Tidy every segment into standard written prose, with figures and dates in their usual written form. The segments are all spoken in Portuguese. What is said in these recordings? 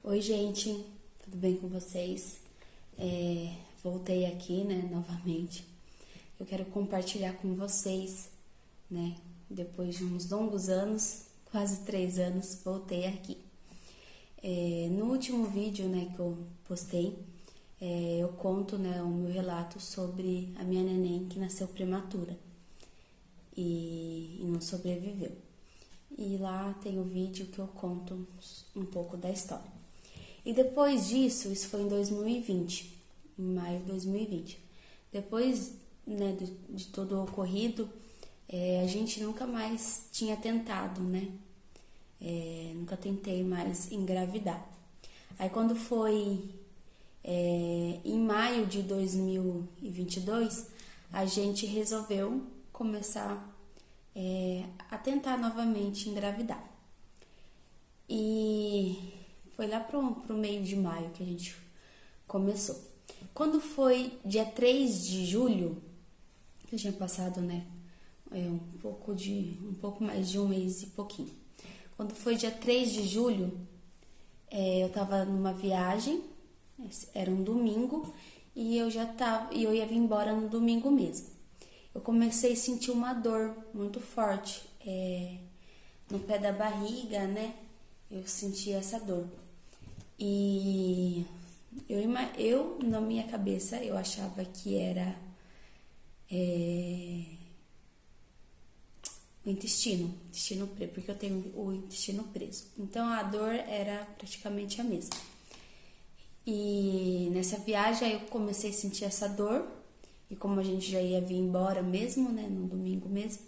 Oi, gente, tudo bem com vocês? Voltei aqui, né, novamente. Eu quero compartilhar com vocês, né, depois de uns longos anos, quase 3 anos, voltei aqui. No último vídeo, né, que eu postei, eu conto, né, o meu relato sobre a minha neném que nasceu prematura e não sobreviveu. E lá tem o vídeo que eu conto um pouco da história. E depois disso, isso foi em 2020, em maio de 2020. Depois, né, de todo o ocorrido, a gente nunca mais tinha tentado, né? Nunca tentei mais engravidar. Aí quando foi em maio de 2022, a gente resolveu começar a tentar novamente engravidar. E foi lá pro meio de maio que a gente começou. Quando foi dia 3 de julho, que eu tinha passado, né, um pouco mais de um mês e pouquinho. Quando foi dia 3 de julho, eu tava numa viagem, era um domingo, e eu ia vir embora no domingo mesmo. Eu comecei a sentir uma dor muito forte, no pé da barriga, né? Eu senti essa dor. E eu na minha cabeça, eu achava que era o intestino preso, porque eu tenho o intestino preso. Então a dor era praticamente a mesma. E nessa viagem eu comecei a sentir essa dor, e como a gente já ia vir embora mesmo, né, no domingo mesmo,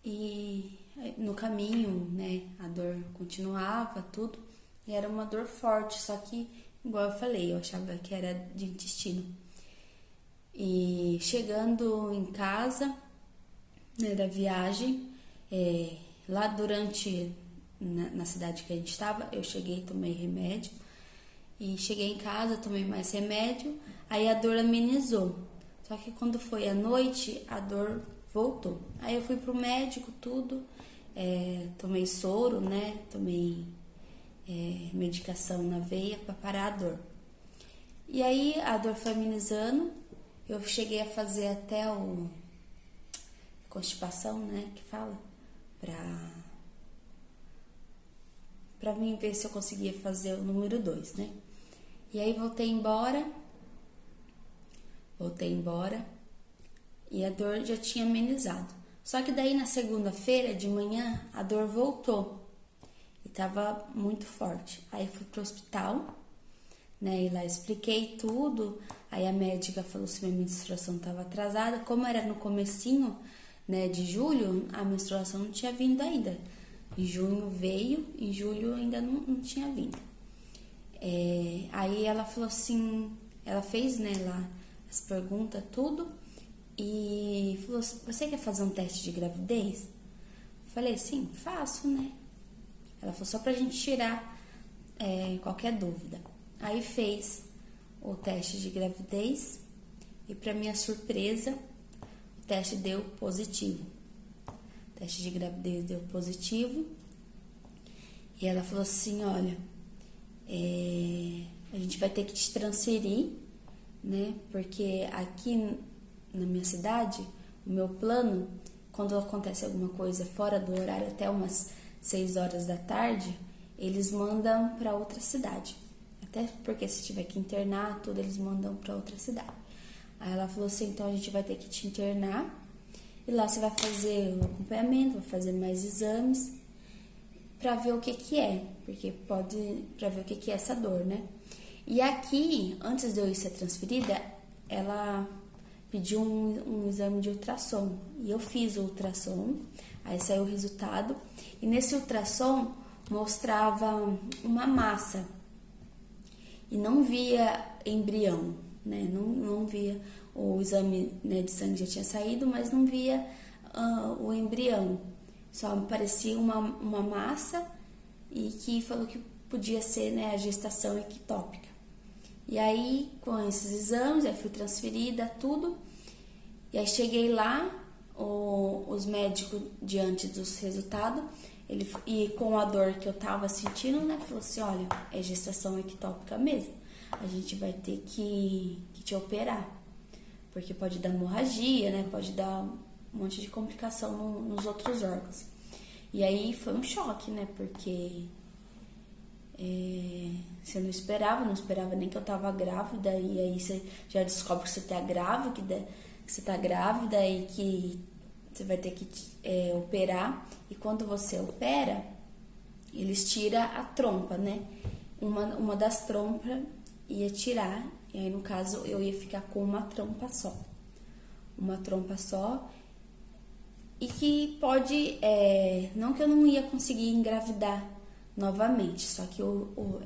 e no caminho, né, a dor continuava, tudo, e era uma dor forte, só que, igual eu falei, eu achava que era de intestino. E chegando em casa, né, da viagem, lá na cidade que a gente estava, eu cheguei, tomei remédio, e cheguei em casa, tomei mais remédio, aí a dor amenizou. Só que quando foi à noite, a dor voltou. Aí eu fui pro médico, tudo, tomei soro, né, tomei medicação na veia para parar a dor. E aí a dor foi amenizando, eu cheguei a fazer até o constipação, né, que fala, pra mim ver se eu conseguia fazer o número 2, né. E aí voltei embora e a dor já tinha amenizado. Só que daí na segunda-feira de manhã a dor voltou e tava muito forte. Aí fui pro hospital, né, e lá expliquei tudo. Aí a médica falou se minha menstruação tava atrasada. Como era no comecinho, né, de julho, a menstruação não tinha vindo ainda. Em junho veio, em julho ainda não tinha vindo. Aí ela falou assim, ela fez, né, lá as perguntas, tudo, e falou assim, você quer fazer um teste de gravidez? Falei, sim, faço, né? Ela falou, só pra gente tirar qualquer dúvida. Aí fez o teste de gravidez e, pra minha surpresa, o teste deu positivo. O teste de gravidez deu positivo. E ela falou assim, olha, a gente vai ter que te transferir, né? Porque aqui na minha cidade, o meu plano, quando acontece alguma coisa fora do horário, até umas 6 horas da tarde, eles mandam para outra cidade. Até porque se tiver que internar, tudo, eles mandam para outra cidade. Aí ela falou assim, então a gente vai ter que te internar, e lá você vai fazer o acompanhamento, vai fazer mais exames, pra ver o que é, porque pra ver o que é essa dor, né? E aqui, antes de eu ir ser transferida, ela pediu um exame de ultrassom, e eu fiz o ultrassom, aí saiu o resultado, e nesse ultrassom mostrava uma massa, e não via embrião, né? Não via, o exame, né, de sangue já tinha saído, mas não via o embrião. Só me parecia uma massa, e que falou que podia ser, né, a gestação ectópica. E aí, com esses exames, aí fui transferida, tudo. E aí cheguei lá, os médicos, diante dos resultados, E com a dor que eu tava sentindo, né? Falou assim, olha, é gestação ectópica mesmo. A gente vai ter que te operar. Porque pode dar hemorragia, né? Pode dar um monte de complicação nos outros órgãos. E aí foi um choque, né? Porque você não esperava nem que eu tava grávida. E aí você já descobre que você tá grávida, e que você vai ter que operar. E quando você opera, eles tiram a trompa, né? Uma das trompas ia tirar. E aí, no caso, eu ia ficar com uma trompa só. Uma trompa só. E que pode... não que eu não ia conseguir engravidar novamente. Só que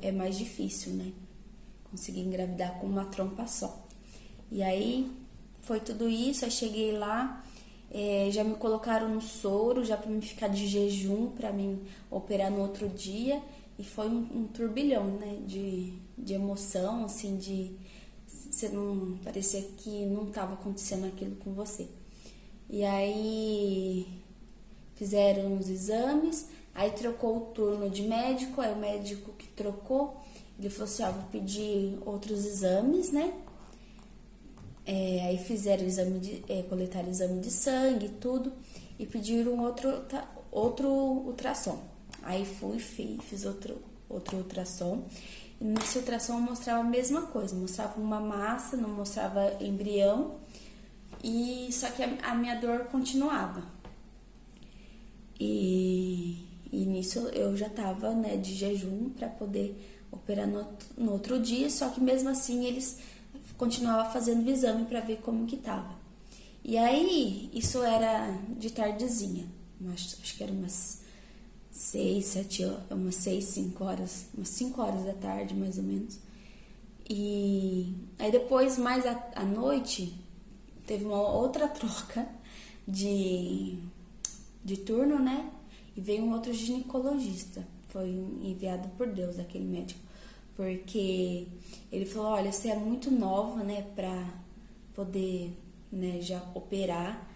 é mais difícil, né? Conseguir engravidar com uma trompa só. E aí, foi tudo isso. Aí, cheguei lá... já me colocaram no soro, já pra mim ficar de jejum, pra mim operar no outro dia. E foi um turbilhão, né? De emoção, assim, você não... parecia que não tava acontecendo aquilo com você. E aí fizeram os exames, aí trocou o turno de médico, aí o médico que trocou, ele falou assim, vou pedir outros exames, né? Aí fizeram coletaram exame de sangue e tudo, e pediram outro ultrassom. Aí fiz outro ultrassom, e nesse ultrassom mostrava a mesma coisa, mostrava uma massa, não mostrava embrião, e só que a minha dor continuava. E nisso eu já tava, né, de jejum para poder operar no outro dia, só que mesmo assim eles continuava fazendo o exame para ver como que tava. E aí, isso era de tardezinha, acho que era umas 5 horas, umas 5 horas da tarde, mais ou menos. E aí depois, mais à noite, teve uma outra troca de turno, né? E veio um outro ginecologista, foi enviado por Deus, aquele médico. Porque ele falou, olha, você é muito nova, né, pra poder, né, já operar.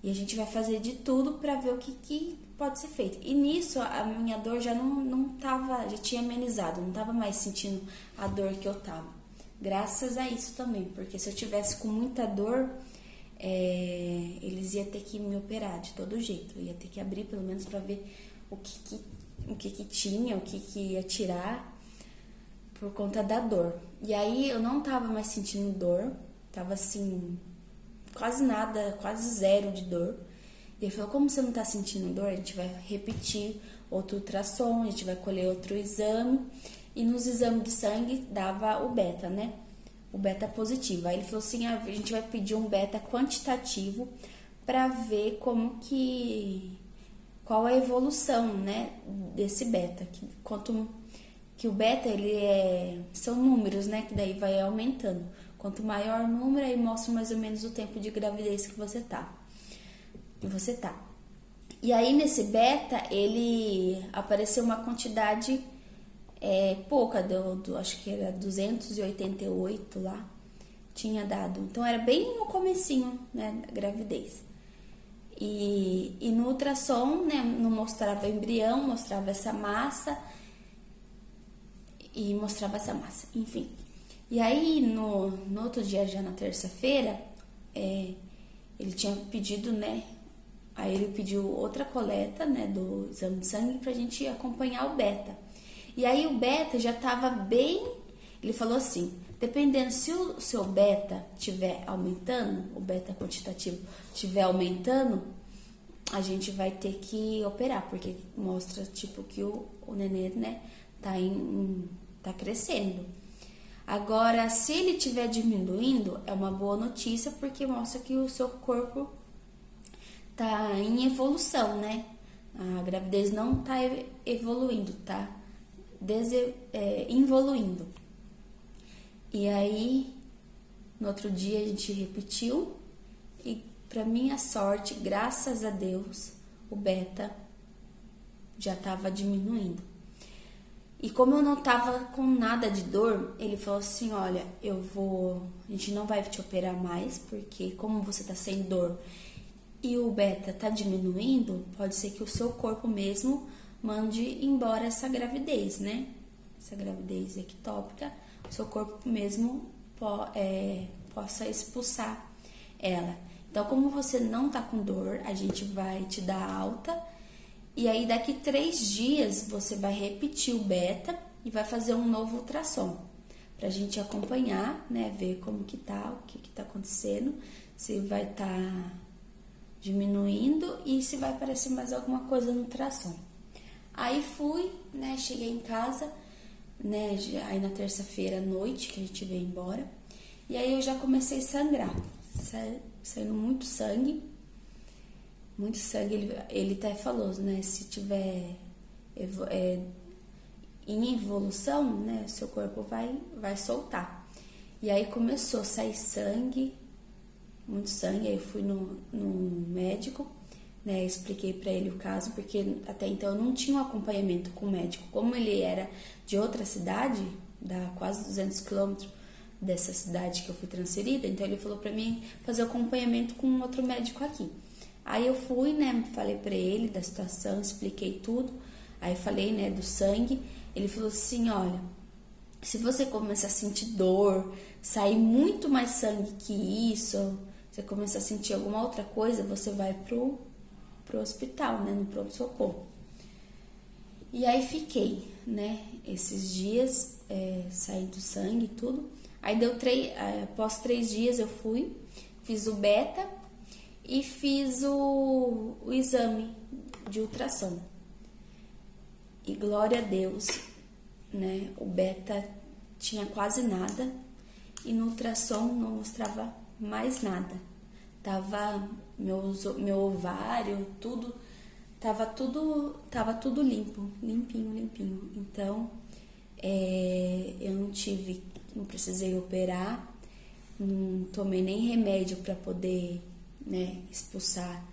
E a gente vai fazer de tudo pra ver o que pode ser feito. E nisso, a minha dor já não tava, já tinha amenizado, não tava mais sentindo a dor que eu tava. Graças a isso também, porque se eu tivesse com muita dor, eles iam ter que me operar de todo jeito. Eu ia ter que abrir pelo menos pra ver o que tinha, o que ia tirar, por conta da dor. E aí eu não tava mais sentindo dor, tava assim, quase nada, quase zero de dor. E ele falou, como você não tá sentindo dor, a gente vai repetir outro ultrassom, a gente vai colher outro exame. E nos exames de sangue dava o beta, né? O beta positivo. Aí ele falou assim, a gente vai pedir um beta quantitativo pra ver qual é a evolução, né, desse beta. Que o beta, são números, né, que daí vai aumentando. Quanto maior o número, aí mostra mais ou menos o tempo de gravidez que você tá. E aí, nesse beta, ele apareceu uma quantidade pouca, acho que era 288 lá, tinha dado. Então, era bem no comecinho, né, da gravidez. E no ultrassom, né, não mostrava embrião, mostrava essa massa, enfim. E aí, no outro dia, já na terça-feira, ele tinha pedido, né, aí ele pediu outra coleta, né, do exame de sangue pra gente acompanhar o beta. E aí o beta já tava bem, ele falou assim, dependendo se o seu beta estiver aumentando, o beta quantitativo estiver aumentando, a gente vai ter que operar, porque mostra, tipo, que o nenê, né, tá crescendo. Agora, se ele estiver diminuindo, é uma boa notícia, porque mostra que o seu corpo tá em evolução, né? A gravidez não tá evoluindo, tá involuindo. E aí, no outro dia a gente repetiu, e pra minha sorte, graças a Deus, o beta já tava diminuindo. E como eu não tava com nada de dor, ele falou assim, olha, a gente não vai te operar mais, porque como você tá sem dor e o beta tá diminuindo, pode ser que o seu corpo mesmo mande embora essa gravidez, né? Essa gravidez ectópica, o seu corpo mesmo possa expulsar ela. Então, como você não tá com dor, a gente vai te dar alta. E aí, daqui 3 dias, você vai repetir o beta e vai fazer um novo ultrassom. Pra gente acompanhar, né? Ver como que tá, o que tá acontecendo. Se vai tá diminuindo e se vai aparecer mais alguma coisa no ultrassom. Aí fui, né? Cheguei em casa, né? Aí na terça-feira à noite, que a gente veio embora. E aí eu já comecei a sangrar. Saindo muito sangue. Muito sangue. Ele até falou, né? Se tiver em evolução, né? Seu corpo vai soltar. E aí começou a sair sangue. Muito sangue. Aí eu fui no médico, né? Expliquei pra ele o caso, porque até então eu não tinha um acompanhamento com o médico. Como ele era de outra cidade, dá quase 200 quilômetros dessa cidade que eu fui transferida, então ele falou pra mim fazer o acompanhamento com outro médico aqui. Aí eu fui, né, falei pra ele da situação, expliquei tudo, aí falei, né, do sangue. Ele falou assim, olha, se você começar a sentir dor, sair muito mais sangue que isso, você começar a sentir alguma outra coisa, você vai pro hospital, né, no pronto-socorro. E aí fiquei, né, esses dias saindo sangue e tudo. Aí após 3 dias eu fui, fiz o beta e fiz o exame de ultrassom. E glória a Deus, né? O beta tinha quase nada e no ultrassom não mostrava mais nada. Tava meu ovário, tudo, tava tudo limpo, limpinho. Então, eu não precisei operar, não tomei nem remédio para poder, né, expulsar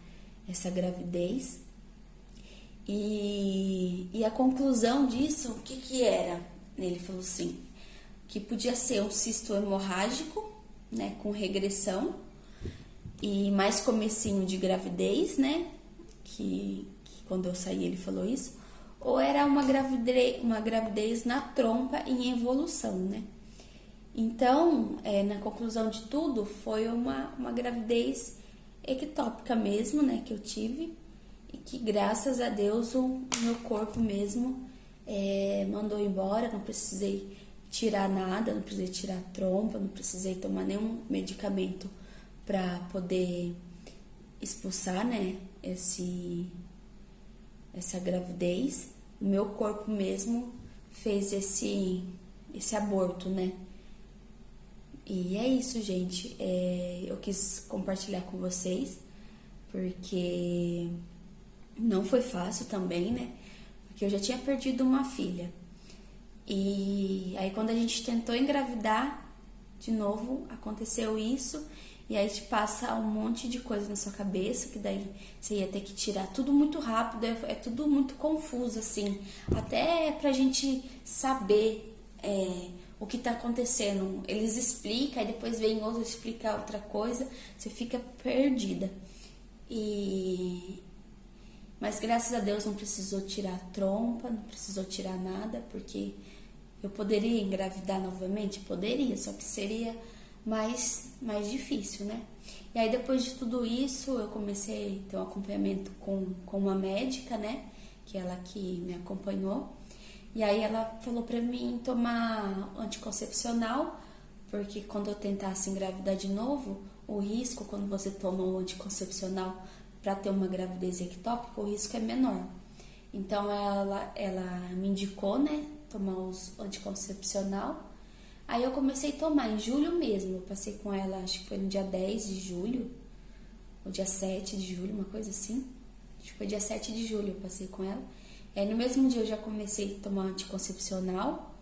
essa gravidez. E a conclusão disso, o que era? Ele falou assim, que podia ser um cisto hemorrágico, né, com regressão e mais comecinho de gravidez, né, que quando eu saí ele falou isso, ou era uma gravidez na trompa em evolução, né. Então, na conclusão de tudo, foi uma gravidez ectópica mesmo, né, que eu tive, e que graças a Deus o meu corpo mesmo mandou embora, não precisei tirar nada, não precisei tirar a trompa, não precisei tomar nenhum medicamento para poder expulsar, né, essa gravidez. O meu corpo mesmo fez esse aborto, né. E é isso, gente. Eu quis compartilhar com vocês, porque não foi fácil também, né? Porque eu já tinha perdido uma filha. E aí quando a gente tentou engravidar, de novo, aconteceu isso. E aí te passa um monte de coisa na sua cabeça, que daí você ia ter que tirar tudo muito rápido, é tudo muito confuso, assim. Até pra gente saber o que tá acontecendo. Eles explicam, aí depois vem outro explicar outra coisa, você fica perdida. Mas graças a Deus não precisou tirar a trompa, não precisou tirar nada, porque eu poderia engravidar novamente? Poderia, só que seria mais difícil, né? E aí depois de tudo isso, eu comecei a ter um acompanhamento com uma médica, né? Que ela que me acompanhou. E aí ela falou pra mim tomar anticoncepcional, porque quando eu tentasse engravidar de novo, o risco, quando você toma o anticoncepcional para ter uma gravidez ectópica, o risco é menor. Então ela me indicou, né, tomar os anticoncepcional. Aí eu comecei a tomar em julho mesmo. Eu passei com ela, acho que foi no dia 10 de julho, ou dia 7 de julho, uma coisa assim. Acho que foi dia 7 de julho eu passei com ela. No mesmo dia eu já comecei a tomar anticoncepcional.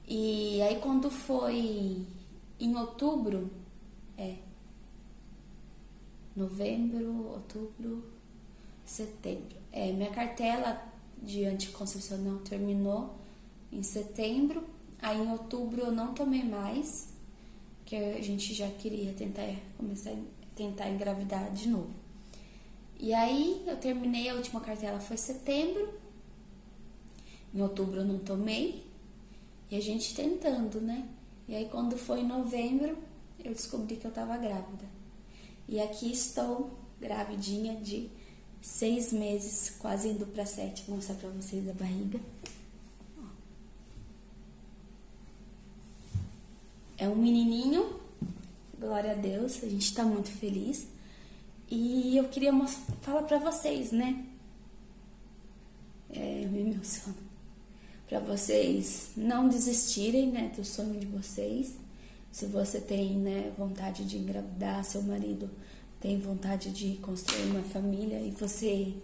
E aí quando foi em outubro, novembro, outubro, setembro. Minha cartela de anticoncepcional terminou em setembro. Aí em outubro eu não tomei mais, porque a gente já queria começar a tentar engravidar de novo. E aí eu terminei, a última cartela foi setembro, Em outubro eu não tomei. E a gente tentando, né? E aí quando foi em novembro, eu descobri que eu tava grávida. E aqui estou, gravidinha de 6 meses, quase indo pra 7. Vou mostrar pra vocês a barriga. É um menininho, glória a Deus, a gente tá muito feliz. E eu queria falar pra vocês, né? Eu me emociono. Pra vocês não desistirem, né, do sonho de vocês. Se você tem, né, vontade de engravidar, seu marido tem vontade de construir uma família e você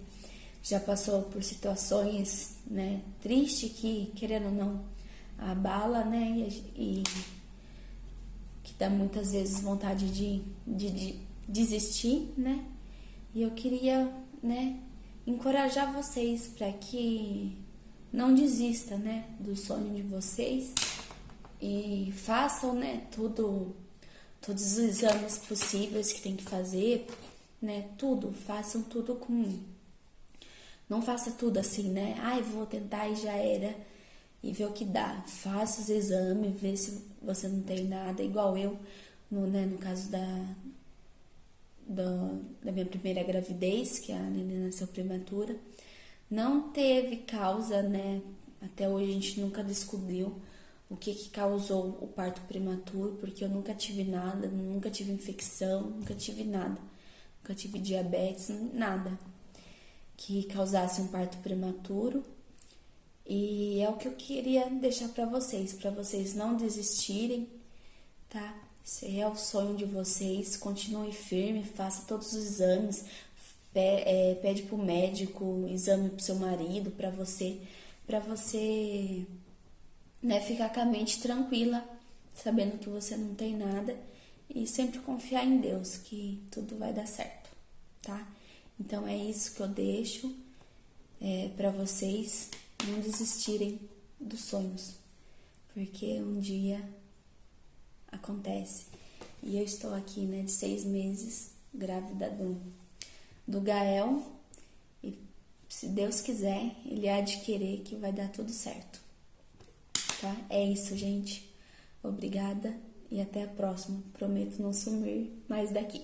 já passou por situações, né, tristes que, querendo ou não, abala, né, e que dá muitas vezes vontade de desistir, né? E eu queria, né, encorajar vocês para que não desista, né, do sonho de vocês e façam, né, todos os exames possíveis que tem que fazer, né, façam tudo com... Não faça tudo assim, né, vou tentar e já era, e ver o que dá. Faça os exames, vê se você não tem nada, igual eu, no caso da minha primeira gravidez, que a neném nasceu prematura, não teve causa, né? Até hoje a gente nunca descobriu o que causou o parto prematuro, porque eu nunca tive nada, nunca tive infecção, nunca tive nada, nunca tive diabetes, nada que causasse um parto prematuro. E é o que eu queria deixar para vocês não desistirem, tá? Se é o sonho de vocês, continue firme, faça todos os exames, pede pro médico, exame pro seu marido, para você, né, ficar com a mente tranquila, sabendo que você não tem nada e sempre confiar em Deus, que tudo vai dar certo, tá? Então é isso que eu deixo para vocês não desistirem dos sonhos, porque um dia acontece. E eu estou aqui, né, de 6 meses, grávida do Gael, e se Deus quiser, ele há de querer que vai dar tudo certo, tá? É isso, gente. Obrigada e até a próxima. Prometo não sumir mais daqui.